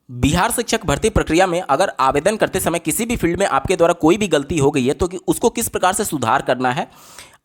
बिहार शिक्षक भर्ती प्रक्रिया में अगर आवेदन करते समय किसी भी फील्ड में आपके द्वारा कोई भी गलती हो गई है तो उसको किस प्रकार से सुधार करना है।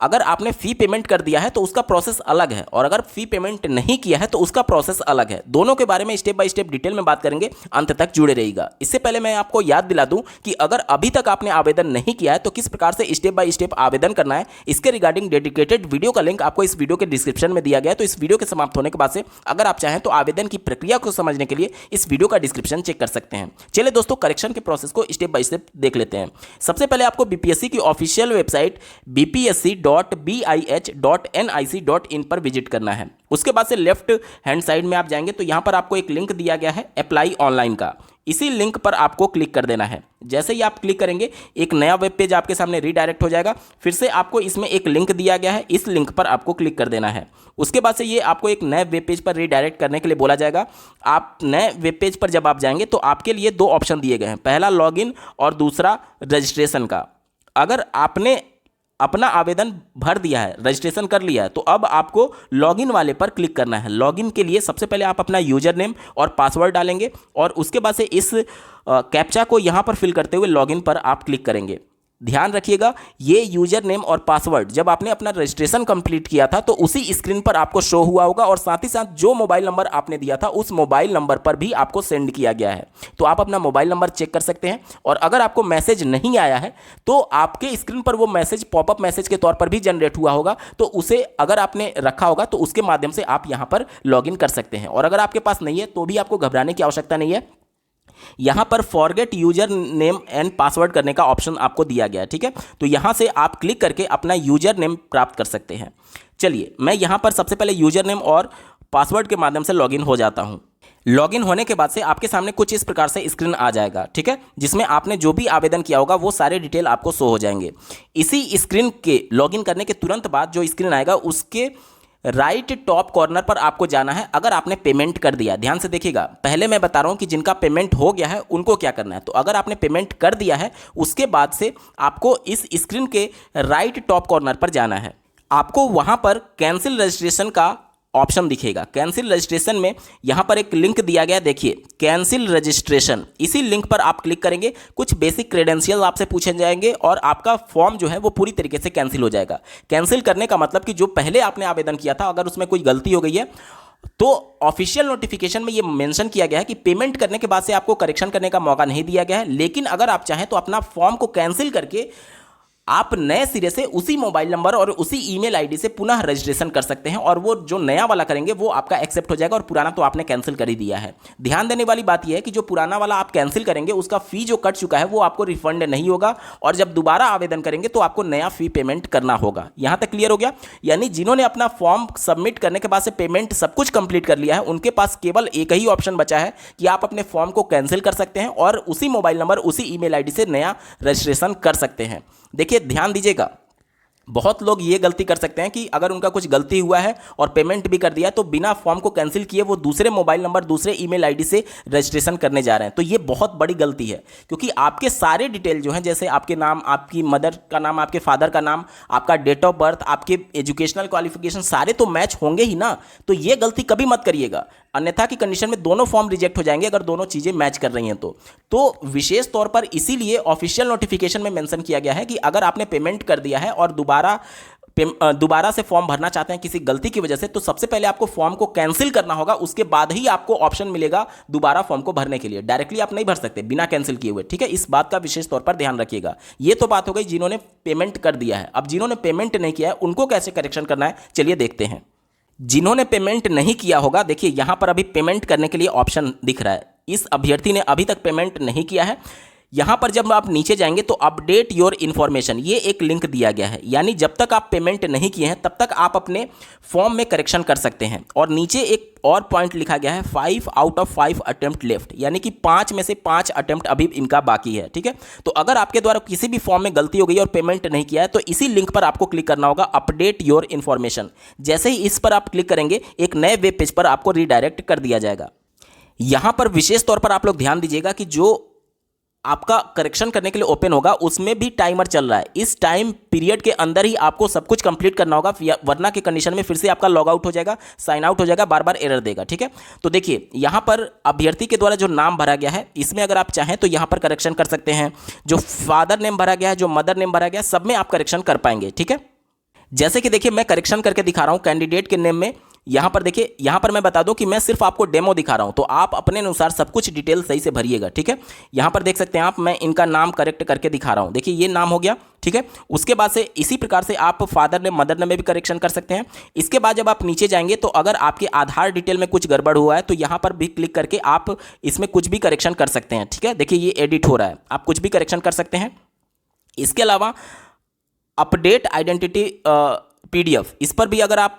अगर आपने फ़ी पेमेंट कर दिया है तो उसका प्रोसेस अलग है, और अगर फ़ी पेमेंट नहीं किया है तो उसका प्रोसेस अलग है। दोनों के बारे में स्टेप बाय स्टेप डिटेल में बात करेंगे, अंत तक जुड़े रहिएगा। इससे पहले मैं आपको याद दिला दूं कि अगर अभी तक आपने आवेदन नहीं किया है तो किस प्रकार से स्टेप बाय स्टेप आवेदन करना है, इसके रिगार्डिंग डेडिकेटेड वीडियो का लिंक आपको इस वीडियो के डिस्क्रिप्शन में दिया गया है। तो इस वीडियो के समाप्त होने के बाद से अगर आप चाहें तो आवेदन की प्रक्रिया को समझने के लिए इस वीडियो का डिस्क्रिप्शन चेक कर सकते हैं। चलिए दोस्तों, करेक्शन के प्रोसेस को स्टेप बाय स्टेप देख लेते हैं। सबसे पहले आपको बीपीएससी की ऑफिशियल वेबसाइट bpsc.bis.nic.in पर विजिट करना है। उसके बाद से लेफ्ट हैंड साइड में आप जाएंगे तो यहां पर आपको एक लिंक दिया गया है अप्लाई ऑनलाइन का। इसी लिंक पर आपको क्लिक कर देना है। जैसे ही आप क्लिक करेंगे एक नया वेब पेज आपके सामने रीडायरेक्ट हो जाएगा। फिर से आपको इसमें एक लिंक दिया गया है, इस लिंक पर आपको क्लिक कर देना है। उसके बाद से ये आपको एक नए वेब पेज पर रीडायरेक्ट करने के लिए बोला जाएगा। आप नए वेब पेज पर जब आप जाएंगे तो आपके लिए दो ऑप्शन दिए गए हैं, पहला लॉगिन और दूसरा रजिस्ट्रेशन का। अगर आपने अपना आवेदन भर दिया है, रजिस्ट्रेशन कर लिया है, तो अब आपको लॉगिन वाले पर क्लिक करना है। लॉगिन के लिए सबसे पहले आप अपना यूजर नेम और पासवर्ड डालेंगे और उसके बाद से इस कैप्चा को यहाँ पर फिल करते हुए लॉगिन पर आप क्लिक करेंगे। ध्यान रखिएगा, ये यूजर नेम और पासवर्ड जब आपने अपना रजिस्ट्रेशन कंप्लीट किया था तो उसी स्क्रीन पर आपको शो हुआ होगा, और साथ ही साथ जो मोबाइल नंबर आपने दिया था उस मोबाइल नंबर पर भी आपको सेंड किया गया है। तो आप अपना मोबाइल नंबर चेक कर सकते हैं, और अगर आपको मैसेज नहीं आया है तो आपके स्क्रीन पर वो मैसेज पॉपअप मैसेज के तौर पर भी जनरेट हुआ होगा, तो उसे अगर आपने रखा होगा तो उसके माध्यम से आप यहाँ पर लॉगिन कर सकते हैं। और अगर आपके पास नहीं है तो भी आपको घबराने की आवश्यकता नहीं है। यहां पर forget user name and password करने का ऑप्शन आपको दिया गया है, ठीक है। तो यहां से आप क्लिक करके अपना यूजर नेम प्राप्त कर सकते हैं। चलिए, मैं यहां पर सबसे पहले यूजर नेम और पासवर्ड के माध्यम से लॉगिन हो जाता हूं। लॉगिन होने के बाद से आपके सामने कुछ इस प्रकार से स्क्रीन आ जाएगा, ठीक है, जिसमें आपने जो भी आवेदन किया होगा वो सारे डिटेल आपको शो हो जाएंगे। इसी स्क्रीन के लॉगिन करने के तुरंत बाद जो स्क्रीन आएगा उसके राइट टॉप कॉर्नर पर आपको जाना है। अगर आपने पेमेंट कर दिया, ध्यान से देखिएगा, पहले मैं बता रहा हूं कि जिनका पेमेंट हो गया है उनको क्या करना है। तो अगर आपने पेमेंट कर दिया है उसके बाद से आपको इस स्क्रीन के राइट टॉप कॉर्नर पर जाना है। आपको वहां पर कैंसिल रजिस्ट्रेशन का ऑप्शन दिखेगा। कैंसिल रजिस्ट्रेशन में यहां पर एक लिंक दिया गया, देखिए कैंसिल रजिस्ट्रेशन। इसी लिंक पर आप क्लिक करेंगे, कुछ बेसिक क्रेडेंशियल आपसे पूछे जाएंगे और आपका फॉर्म जो है वो पूरी तरीके से कैंसिल हो जाएगा। कैंसिल करने का मतलब कि जो पहले आपने आवेदन किया था अगर उसमें कोई गलती हो गई है तो ऑफिशियल नोटिफिकेशन में ये मेंशन किया गया है कि पेमेंट करने के बाद से आपको करेक्शन करने का मौका नहीं दिया गया है। लेकिन अगर आप चाहें तो अपना फॉर्म को कैंसिल करके आप नए सिरे से उसी मोबाइल नंबर और उसी ईमेल आईडी से पुनः रजिस्ट्रेशन कर सकते हैं, और वो जो नया वाला करेंगे वो आपका एक्सेप्ट हो जाएगा, और पुराना तो आपने कैंसिल कर ही दिया है। ध्यान देने वाली बात यह है कि जो पुराना वाला आप कैंसिल करेंगे उसका फी जो कट चुका है वो आपको रिफंड नहीं होगा, और जब दोबारा आवेदन करेंगे तो आपको नया फी पेमेंट करना होगा। यहां तक क्लियर हो गया? यानी जिन्होंने अपना फॉर्म सबमिट करने के बाद से पेमेंट सब कुछ कंप्लीट कर लिया है उनके पास केवल एक ही ऑप्शन बचा है कि आप अपने फॉर्म को कैंसिल कर सकते हैं और उसी मोबाइल नंबर उसी ईमेल आईडी से नया रजिस्ट्रेशन कर सकते हैं। देखिए, ध्यान दीजिएगा, बहुत लोग ये गलती कर सकते हैं कि अगर उनका कुछ गलती हुआ है और पेमेंट भी कर दिया तो बिना फॉर्म को कैंसिल किए वो दूसरे मोबाइल नंबर दूसरे ईमेल आईडी से रजिस्ट्रेशन करने जा रहे हैं। तो ये बहुत बड़ी गलती है, क्योंकि आपके सारे डिटेल जो हैं, जैसे आपके नाम, आपकी मदर का नाम, आपके फादर का नाम, आपका डेट ऑफ बर्थ, आपके एजुकेशनल क्वालिफिकेशन, सारे तो मैच होंगे ही ना। तो ये गलती कभी मत करिएगा, अन्यथा की कंडीशन में दोनों फॉर्म रिजेक्ट हो जाएंगे अगर दोनों चीज़ें मैच कर रही हैं तो विशेष तौर पर इसीलिए ऑफिशियल नोटिफिकेशन में मेंशन किया गया है कि अगर आपने पेमेंट कर दिया है और दोबारा से फॉर्म भरना चाहते हैं किसी गलती की वजह से, तो सबसे पहले आपको फॉर्म को कैंसिल करना होगा। उसके बाद ही आपको ऑप्शन मिलेगा दोबारा फॉर्म को भरने के लिए। डायरेक्टली आप नहीं भर सकते बिना कैंसिल किए हुए, ठीक है। इस बात का विशेष तौर पर ध्यान रखिएगा। ये तो बात हो गई जिन्होंने पेमेंट कर दिया है। अब जिन्होंने पेमेंट नहीं किया है उनको कैसे करेक्शन करना है, चलिए देखते हैं। जिन्होंने पेमेंट नहीं किया होगा, देखिए यहां पर अभी पेमेंट करने के लिए ऑप्शन दिख रहा है। इस अभ्यर्थी ने अभी तक पेमेंट नहीं किया है। यहां पर जब आप नीचे जाएंगे तो अपडेट योर इन्फॉर्मेशन, ये एक लिंक दिया गया है। यानी जब तक आप पेमेंट नहीं किए हैं तब तक आप अपने फॉर्म में करेक्शन कर सकते हैं। और नीचे एक और पॉइंट लिखा गया है 5 आउट ऑफ 5 अटेम्प्ट लेफ्ट, यानी कि 5 में से 5 अटेम्प्ट अभी इनका बाकी है, ठीक है। तो अगर आपके द्वारा किसी भी फॉर्म में गलती हो गई और पेमेंट नहीं किया है तो इसी लिंक पर आपको क्लिक करना होगा, अपडेट योर इन्फॉर्मेशन। जैसे ही इस पर आप क्लिक करेंगे एक नए वेब पेज पर आपको रीडायरेक्ट कर दिया जाएगा। यहां पर विशेष तौर पर आप लोग ध्यान दीजिएगा कि जो आपका करेक्शन करने के लिए ओपन होगा, उसमें भी टाइमर चल रहा है। इस टाइम पीरियड के अंदर ही आपको सब कुछ कंप्लीट करना होगा, वरना के कंडीशन में फिर से आपका लॉग आउट हो जाएगा, साइन आउट हो जाएगा, बार बार एरर देगा। ठीक है, तो देखिए यहाँ पर अभ्यर्थी के द्वारा जो नाम भरा गया है, इसमें अगर आप चाहें तो यहाँ पर करेक्शन कर सकते हैं। जो फादर नेम भरा गया है, जो मदर नेम भरा गया है, सब में आप करेक्शन कर पाएंगे। ठीक है, जैसे कि देखिए मैं करेक्शन करके दिखा रहा हूँ कैंडिडेट के नेम में। यहाँ पर देखिए, यहाँ पर मैं बता दूं कि मैं सिर्फ आपको डेमो दिखा रहा हूँ, तो आप अपने अनुसार सब कुछ डिटेल सही से भरिएगा। ठीक है, यहाँ पर देख सकते हैं आप, मैं इनका नाम करेक्ट करके दिखा रहा हूँ। देखिए ये नाम हो गया। ठीक है, उसके बाद से इसी प्रकार से आप फादर नेम मदर नेम में भी करेक्शन कर सकते हैं। इसके बाद जब आप नीचे जाएंगे तो अगर आपके आधार डिटेल में कुछ गड़बड़ हुआ है तो यहाँ पर भी क्लिक करके आप इसमें कुछ भी करेक्शन कर सकते हैं। ठीक है, देखिए ये एडिट हो रहा है, आप कुछ भी करेक्शन कर सकते हैं। इसके अलावा अपडेट आइडेंटिटी PDF, इस पर भी अगर आप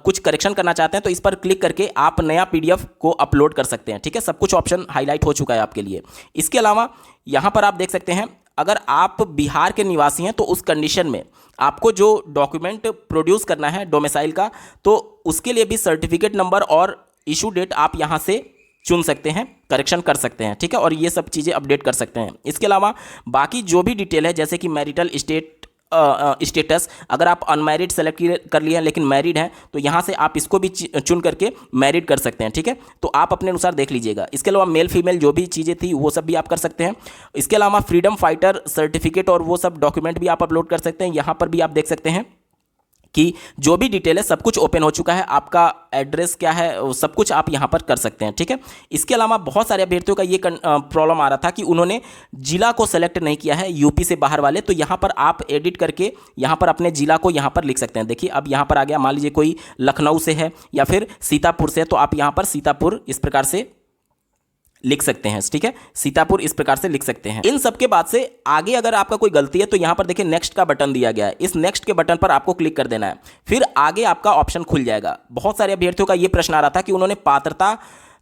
कुछ करेक्शन करना चाहते हैं तो इस पर क्लिक करके आप नया PDF को अपलोड कर सकते हैं। ठीक है, सब कुछ ऑप्शन हाईलाइट हो चुका है आपके लिए। इसके अलावा यहाँ पर आप देख सकते हैं, अगर आप बिहार के निवासी हैं तो उस कंडीशन में आपको जो डॉक्यूमेंट प्रोड्यूस करना है डोमिसाइल का, तो उसके लिए भी सर्टिफिकेट नंबर और इशू डेट आप यहाँ से चुन सकते हैं, करेक्शन कर सकते हैं। ठीक है, और ये सब चीज़ें अपडेट कर सकते हैं। इसके अलावा बाकी जो भी डिटेल है, जैसे कि मैरिटल स्टेटस, अगर आप अनमैरिड सेलेक्ट कर लिए हैं लेकिन मैरिड हैं तो यहाँ से आप इसको भी चुन करके मैरिड कर सकते हैं। ठीक है, तो आप अपने अनुसार देख लीजिएगा। इसके अलावा मेल फीमेल जो भी चीज़ें थी वो सब भी आप कर सकते हैं। इसके अलावा फ्रीडम फाइटर सर्टिफिकेट और वो सब डॉक्यूमेंट भी आप अपलोड कर सकते हैं। यहाँ पर भी आप देख सकते हैं कि जो भी डिटेल है सब कुछ ओपन हो चुका है, आपका एड्रेस क्या है सब कुछ आप यहाँ पर कर सकते हैं। ठीक है, इसके अलावा बहुत सारे अभ्यर्थियों का ये प्रॉब्लम आ रहा था कि उन्होंने जिला को सेलेक्ट नहीं किया है, यूपी से बाहर वाले, तो यहाँ पर आप एडिट करके यहाँ पर अपने जिला को यहाँ पर लिख सकते हैं। देखिए अब यहाँ पर आ गया, मान लीजिए कोई लखनऊ से है या फिर सीतापुर से, तो आप यहाँ पर सीतापुर इस प्रकार से लिख सकते हैं। ठीक है, सीतापुर इस प्रकार से लिख सकते हैं। इन सब के बाद से आगे अगर आपका कोई गलती है तो यहाँ पर देखिए नेक्स्ट का बटन दिया गया है, इस नेक्स्ट के बटन पर आपको क्लिक कर देना है, फिर आगे आपका ऑप्शन खुल जाएगा। बहुत सारे अभ्यर्थियों का ये प्रश्न आ रहा था कि उन्होंने पात्रता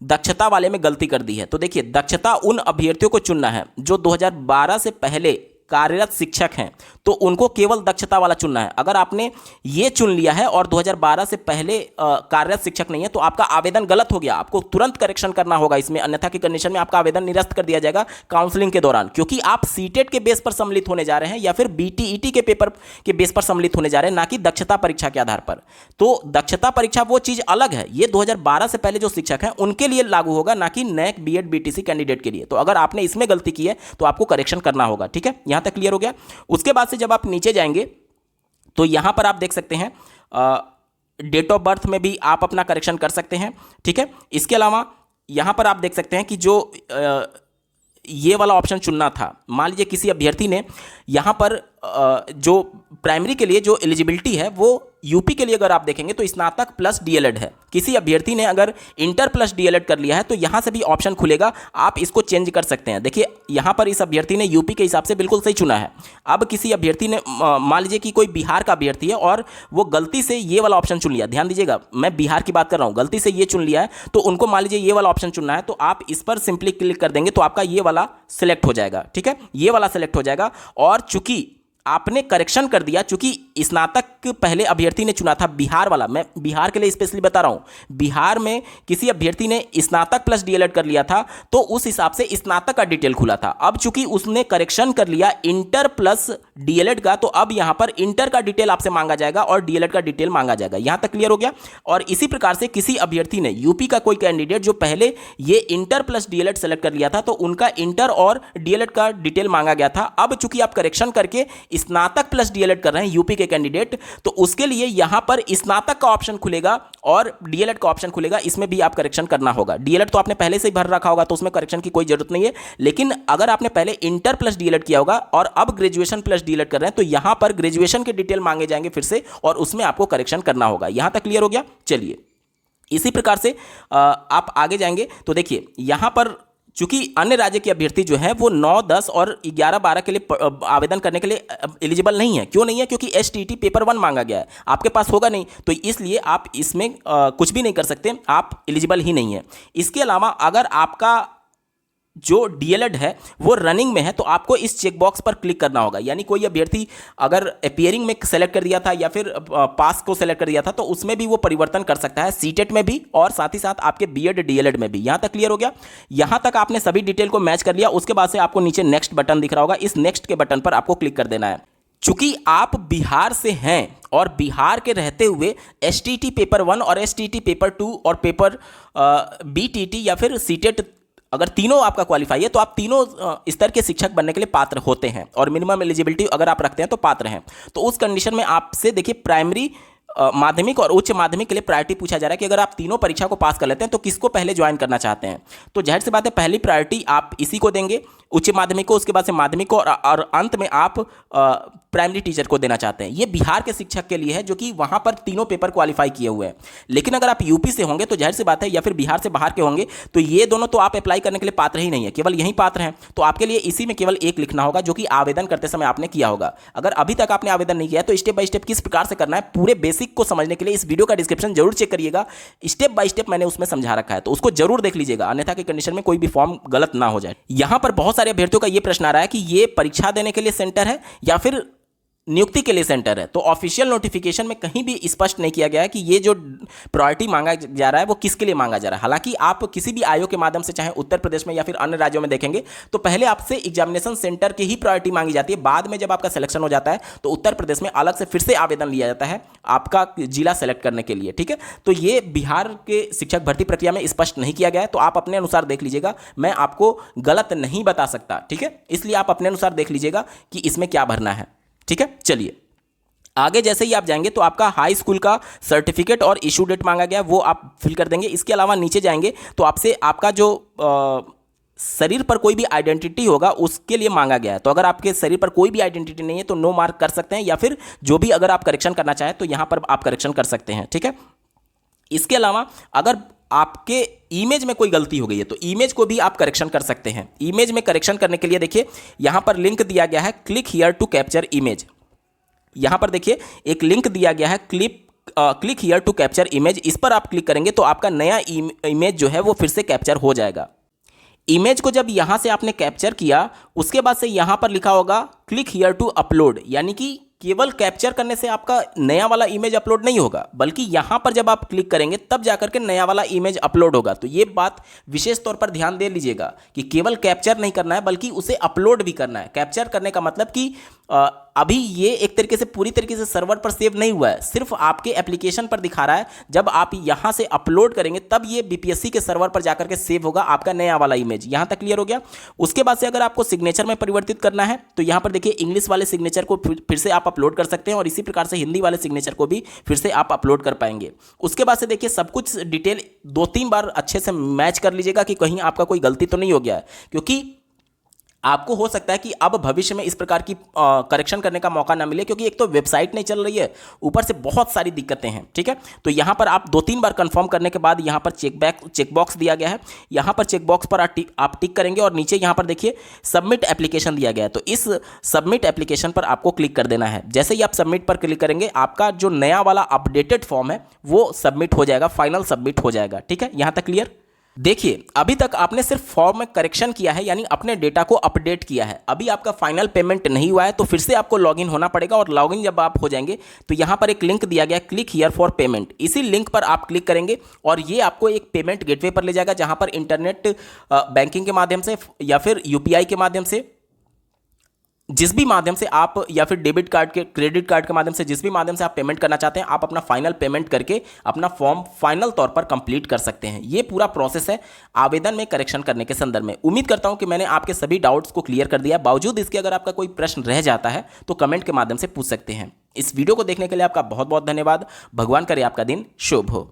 दक्षता वाले में गलती कर दी है। तो देखिए दक्षता उन अभ्यर्थियों को चुनना है जो 2012 से पहले कार्यरत शिक्षक हैं, तो उनको केवल दक्षता वाला चुनना है। अगर आपने ये चुन लिया है और 2012 से पहले कार्यरत शिक्षक नहीं है तो आपका आवेदन गलत हो गया, आपको तुरंत करेक्शन करना होगा इसमें, अन्यथा की कंडीशन में आपका आवेदन निरस्त कर दिया जाएगा काउंसलिंग के दौरान, क्योंकि आप सीटेट के बेस पर सम्मिलित होने जा रहे हैं या फिर BTET के पेपर के बेस पर सम्मिलित होने जा रहे हैं, ना कि दक्षता परीक्षा के आधार पर। तो दक्षता परीक्षा वो चीज़ अलग है, ये 2012 से पहले जो शिक्षक हैं उनके लिए लागू होगा, ना कि NEC BEd BTC कैंडिडेट के लिए। तो अगर आपने इसमें गलती की है तो आपको करेक्शन करना होगा। ठीक है, यहाँ तक क्लियर हो गया। उसके बाद से जब आप नीचे जाएंगे तो यहां पर आप देख सकते हैं डेट ऑफ बर्थ में भी आप अपना करेक्शन कर सकते हैं। ठीक है, इसके अलावा यहां पर आप देख सकते हैं कि जो ये वाला ऑप्शन चुनना था, मान लीजिए किसी अभ्यर्थी ने यहाँ पर जो प्राइमरी के लिए जो एलिजिबिलिटी है वो यूपी के लिए अगर आप देखेंगे तो स्नातक प्लस DLED है। किसी अभ्यर्थी ने अगर इंटर प्लस DLED कर लिया है तो यहाँ से भी ऑप्शन खुलेगा, आप इसको चेंज कर सकते हैं। देखिए यहाँ पर इस अभ्यर्थी ने यूपी के हिसाब से बिल्कुल सही चुना है। अब किसी अभ्यर्थी ने मान लीजिए कि कोई बिहार का अभ्यर्थी है और वो गलती से ये वाला ऑप्शन चुन लिया, ध्यान दीजिएगा मैं बिहार की बात कर रहा हूँ, गलती से ये चुन लिया है, तो उनको मान लीजिए ये वाला ऑप्शन चुनना है तो आप इस पर सिंपली क्लिक कर देंगे तो आपका ये वाला सिलेक्ट हो जाएगा। ठीक है, ये वाला सिलेक्ट हो जाएगा। और चूंकि आपने करेक्शन कर दिया, चूंकि स्नातक पहले अभ्यर्थी ने चुना था बिहार वाला, मैं बिहार के लिए स्पेशली बता रहा हूं, बिहार में किसी अभ्यर्थी ने स्नातक प्लस DLED कर लिया था तो उस हिसाब से स्नातक का डिटेल खुला था। अब चूंकि उसने करेक्शन कर लिया इंटर प्लस DLED का, तो अब यहां पर इंटर का डिटेल आपसे मांगा जाएगा और DLED का डिटेल मांगा जाएगा। यहां तक क्लियर हो गया। और इसी प्रकार से किसी अभ्यर्थी ने यूपी का कोई कैंडिडेट जो पहले ये इंटर प्लस DLED सेलेक्ट कर लिया था तो उनका इंटर और DLED का डिटेल मांगा गया था। अब चूंकि आप करेक्शन करके स्नातक प्लस DLED कर रहे हैं यूपी के कैंडिडेट, तो उसके लिए यहां पर स्नातक का ऑप्शन खुलेगा और DLED का ऑप्शन खुलेगा, इसमें भी आप करेक्शन करना होगा। DLED तो आपने पहले से ही भर रखा होगा तो उसमें करेक्शन की कोई जरूरत नहीं है, लेकिन अगर आपने पहले इंटर प्लस DLED किया होगा और अब ग्रेजुएशन प्लस DLED कर रहे हैं तो यहां पर ग्रेजुएशन के डिटेल मांगे जाएंगे फिर से और उसमें आपको करेक्शन करना होगा। यहां तक क्लियर हो गया। चलिए इसी प्रकार से आप आगे जाएंगे तो देखिए यहां पर चूंकि अन्य राज्य के अभ्यर्थी जो है वो 9, 10 और 11, 12 के लिए आवेदन करने के लिए एलिजिबल नहीं है। क्यों नहीं है? क्योंकि STT पेपर 1 मांगा गया है, आपके पास होगा नहीं, तो इसलिए आप इसमें कुछ भी नहीं कर सकते, आप एलिजिबल ही नहीं है। इसके अलावा अगर आपका जो डीएलएड है वो रनिंग में है तो आपको इस चेकबॉक्स पर क्लिक करना होगा। यानी कोई अभ्यर्थी अगर अपीयरिंग में सेलेक्ट कर दिया था या फिर पास को सेलेक्ट कर दिया था तो उसमें भी वो परिवर्तन कर सकता है, सीटेट में भी और साथ ही साथ आपके बीएड डीएलएड में भी। यहां तक क्लियर हो गया? यहां तक आपने सभी डिटेल को मैच कर लिया। उसके बाद से आपको नीचे नेक्स्ट बटन दिख रहा होगा, इस नेक्स्ट के बटन पर आपको क्लिक कर देना है। चूंकि आप बिहार से हैं और बिहार के रहते हुए एसटीटी पेपर 1 और एसटीटी पेपर 2 और पेपर बीटीटी या फिर सीटेट अगर तीनों आपका क्वालिफाई है तो आप तीनों स्तर के शिक्षक बनने के लिए पात्र होते हैं और मिनिमम एलिजिबिलिटी अगर आप रखते हैं तो पात्र हैं। तो उस कंडीशन में आपसे देखिए प्राइमरी, माध्यमिक और उच्च माध्यमिक के लिए प्रायोरिटी पूछा जा रहा है कि अगर आप तीनों परीक्षा को पास कर लेते हैं तो किसको पहले ज्वाइन करना चाहते हैं। तो जाहिर सी बात है पहली प्रायोरिटी आप इसी को देंगे, उच्च माध्यमिक को, उसके बाद से माध्यमिक को और अंत में आप प्राइमरी टीचर को देना चाहते हैं। ये बिहार के शिक्षक के लिए है जो कि वहां पर तीनों पेपर क्वालिफाई किए हुए हैं। लेकिन अगर आप यूपी से होंगे तो जाहिर सी बात है, या फिर बिहार से बाहर के होंगे तो ये दोनों तो आप अप्लाई करने के लिए पात्र ही नहीं है, केवल यही पात्र हैं। तो आपके लिए इसी में केवल एक लिखना होगा जो कि आवेदन करते समय आपने किया होगा। अगर अभी तक आपने आवेदन नहीं किया है तो स्टेप बाय स्टेप किस प्रकार से करना है पूरे बेसिक को समझने के लिए इस वीडियो का डिस्क्रिप्शन जरूर चेक करिएगा। स्टेप बाय स्टेप मैंने उसमें समझा रखा है तो उसको जरूर देख लीजिएगा, अन्यथा की कंडीशन में कोई भी फॉर्म गलत ना हो जाए। यहां पर बहुत सारे अभ्यर्थियों का यह प्रश्न आ रहा है कि ये परीक्षा देने के लिए सेंटर है या फिर नियुक्ति के लिए सेंटर है। तो ऑफिशियल नोटिफिकेशन में कहीं भी स्पष्ट नहीं किया गया है कि ये जो प्रायोरिटी मांगा जा रहा है वो किसके लिए मांगा जा रहा है। हालांकि आप किसी भी आयोग के माध्यम से चाहे उत्तर प्रदेश में या फिर अन्य राज्यों में देखेंगे तो पहले आपसे एग्जामिनेशन सेंटर की ही प्रायोरिटी मांगी जाती है। बाद में जब आपका सिलेक्शन हो जाता है तो उत्तर प्रदेश में अलग से फिर से आवेदन लिया जाता है आपका जिला सेलेक्ट करने के लिए। ठीक है, तो ये बिहार के शिक्षक भर्ती प्रक्रिया में स्पष्ट नहीं किया गया है, तो आप अपने अनुसार देख लीजिएगा, मैं आपको गलत नहीं बता सकता। ठीक है, इसलिए आप अपने अनुसार देख लीजिएगा कि इसमें क्या भरना है। ठीक है, चलिए आगे जैसे ही आप जाएंगे तो आपका हाई स्कूल का सर्टिफिकेट और इशू डेट मांगा गया वो आप फिल कर देंगे। इसके अलावा नीचे जाएंगे तो आपसे आपका जो शरीर पर कोई भी आइडेंटिटी होगा उसके लिए मांगा गया है। तो अगर आपके शरीर पर कोई भी आइडेंटिटी नहीं है तो नो मार्क कर सकते हैं, या फिर जो भी अगर आप करेक्शन करना चाहें तो यहां पर आप करेक्शन कर सकते हैं। ठीक है, इसके अलावा अगर आपके इमेज में कोई गलती हो गई है तो इमेज को भी आप करेक्शन कर सकते हैं। इमेज में करेक्शन करने के लिए देखिए यहां पर लिंक दिया गया है, click here to capture image. यहां पर देखिए एक लिंक दिया गया है, click here to capture image. इस पर आप क्लिक करेंगे तो आपका नया इमेज जो है वो फिर से कैप्चर हो जाएगा। इमेज को जब यहां से आपने कैप्चर किया उसके बाद से यहां पर लिखा होगा क्लिक हियर टू अपलोड, यानी कि केवल कैप्चर करने से आपका नया वाला इमेज अपलोड नहीं होगा, बल्कि यहां पर जब आप क्लिक करेंगे तब जाकर के नया वाला इमेज अपलोड होगा। तो ये बात विशेष तौर पर ध्यान दे लीजिएगा कि केवल कैप्चर नहीं करना है बल्कि उसे अपलोड भी करना है। कैप्चर करने का मतलब कि अभी ये एक तरीके से पूरी तरीके से सर्वर पर सेव नहीं हुआ है, सिर्फ आपके एप्लीकेशन पर दिखा रहा है। जब आप यहां से अपलोड करेंगे तब ये बीपीएससी के सर्वर पर जाकर के सेव होगा आपका नया वाला इमेज। यहां तक क्लियर हो गया? उसके बाद से अगर आपको सिग्नेचर में परिवर्तित करना है तो यहां पर देखिए इंग्लिश वाले सिग्नेचर को फिर से आप अपलोड कर सकते हैं और इसी प्रकार से हिंदी वाले सिग्नेचर को भी फिर से आप अपलोड कर पाएंगे। उसके बाद से देखिए सब कुछ डिटेल 2-3 बार अच्छे से मैच कर लीजिएगा कि कहीं आपका कोई गलती तो नहीं हो गया है, क्योंकि आपको हो सकता है कि अब भविष्य में इस प्रकार की करेक्शन करने का मौका ना मिले, क्योंकि एक तो वेबसाइट नहीं चल रही है, ऊपर से बहुत सारी दिक्कतें हैं। ठीक है, तो यहां पर आप 2-3 बार कंफर्म करने के बाद यहां पर चेकबॉक्स दिया गया है, यहां पर चेकबॉक्स पर आप टिक करेंगे और नीचे यहां पर देखिए सबमिट एप्लीकेशन दिया गया है। तो इस सबमिट एप्लीकेशन पर आपको क्लिक कर देना है। जैसे ही आप सबमिट पर क्लिक करेंगे आपका जो नया वाला अपडेटेड फॉर्म है वो सबमिट हो जाएगा, फाइनल सबमिट हो जाएगा। ठीक है, यहां तक क्लियर? देखिए अभी तक आपने सिर्फ फॉर्म में करेक्शन किया है, यानी अपने डेटा को अपडेट किया है। अभी आपका फाइनल पेमेंट नहीं हुआ है तो फिर से आपको लॉगिन होना पड़ेगा, और लॉगिन जब आप हो जाएंगे तो यहां पर एक लिंक दिया गया क्लिक हियर फॉर पेमेंट। इसी लिंक पर आप क्लिक करेंगे और ये आपको एक पेमेंट गेटवे पर ले जाएगा, जहां पर इंटरनेट बैंकिंग के माध्यम से या फिर यूपीआई के माध्यम से, जिस भी माध्यम से आप, या फिर डेबिट कार्ड के, क्रेडिट कार्ड के माध्यम से, जिस भी माध्यम से आप पेमेंट करना चाहते हैं, आप अपना फाइनल पेमेंट करके अपना फॉर्म फाइनल तौर पर कंप्लीट कर सकते हैं। ये पूरा प्रोसेस है आवेदन में करेक्शन करने के संदर्भ में। उम्मीद करता हूं कि मैंने आपके सभी डाउट्स को क्लियर कर दिया। बावजूद इसके अगर आपका कोई प्रश्न रह जाता है तो कमेंट के माध्यम से पूछ सकते हैं। इस वीडियो को देखने के लिए आपका बहुत बहुत धन्यवाद। भगवान करे आपका दिन शुभ हो।